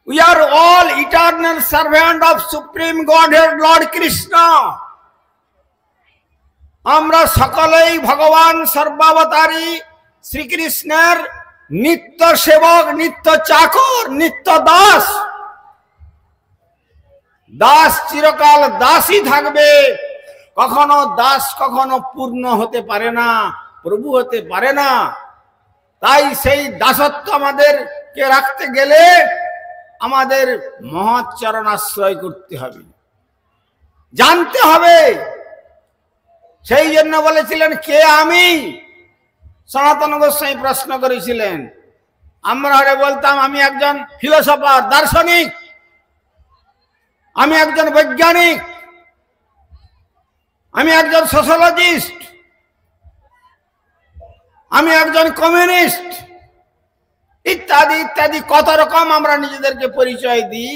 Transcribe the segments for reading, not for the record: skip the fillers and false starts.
We are all eternal servant of Supreme Godhead Lord Krishna. আমরা সকলেই ভগবান সর্বাবতারী শ্রীকৃষ্ণের নিত্য সেবক, নিত্য চাকর, নিত্য দাস। দাস চিরকাল দাসই থাকবে, কখনো দাস কখনো পূর্ণ হতে পারে না, প্রভু হতে পারে না। তাই সেই দাসত্ব আমাদেরকে রাখতে গেলে আমাদের মহৎ চরণ আশ্রয় করতে হবে, জানতে হবে। সেই জন্য বলেছিলেন কে আমি। সনাতন গোস্বামী প্রশ্ন করেছিলেন, আমরা হলে বলতাম আমি একজন ফিলোসফার, দার্শনিক, আমি একজন বৈজ্ঞানিক, আমি একজন সোশ্যোলজিস্ট, আমি একজন কমিউনিস্ট, ইত্যাদি ইত্যাদি কত রকম আমরা নিজেদেরকে পরিচয় দিই।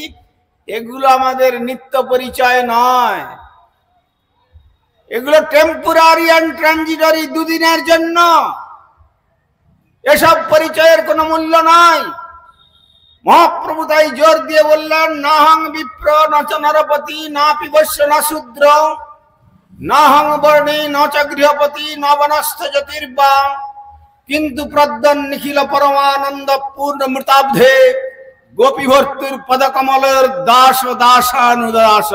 এগুলো আমাদের নিত্য পরিচয় নয়, এগুলো টেম্পোরারি অ্যান্ড ট্রানজিটরি, দুদিনের জন্য। এসব পরিচয়ের কোনো মূল্য নাই। মহাপ্রভু তাই জোর দিয়ে বললেন, না হং বিপ্র নচ নরপতি না পিবস্য না শূদ্র না হং বর্ণী নচ গৃহপতি ন বনস্থ জ্যোতির্বা কিন্তু প্রদ্যন নিখিল পরমানন্দ পূর্ণ মৃতাব্ধে গোপী ভর্তুর পদকমলের দাস দাসানুদাস।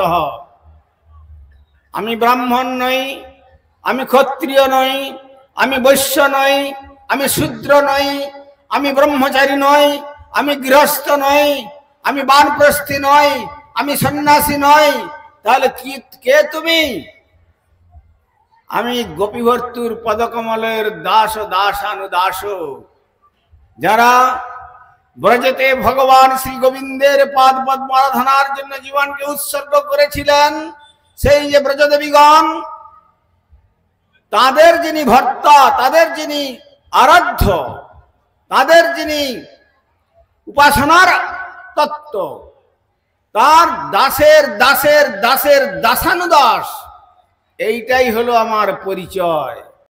আমি ব্রাহ্মণ নই, আমি ক্ষত্রিয় নই, আমি বৈশ্য নই, আমি শূদ্র নই, আমি ব্রহ্মচারী নই, আমি গৃহস্থ নই, আমি বানপ্রস্থী নই, আমি সন্ন্যাসী নই। তাহলে কে তুমি? আমি গোপীভর্তুর পদকমলের দাস দাসানুদাস। যারা ব্রজেতে ভগবান শ্রী গোবিন্দের পাদ পদ্ম আরাধনার জন্য জীবনকে উৎসর্গ করেছিলেন, সেই যে ব্রজদেবীগণ, তাদের যিনি ভর্তা, তাদের যিনি আরাধ্য, তাদের যিনি উপাসনার তত্ত্ব, তার দাসের দাসের দাসের দাসানুদাস, এইটাই হলো আমার পরিচয়।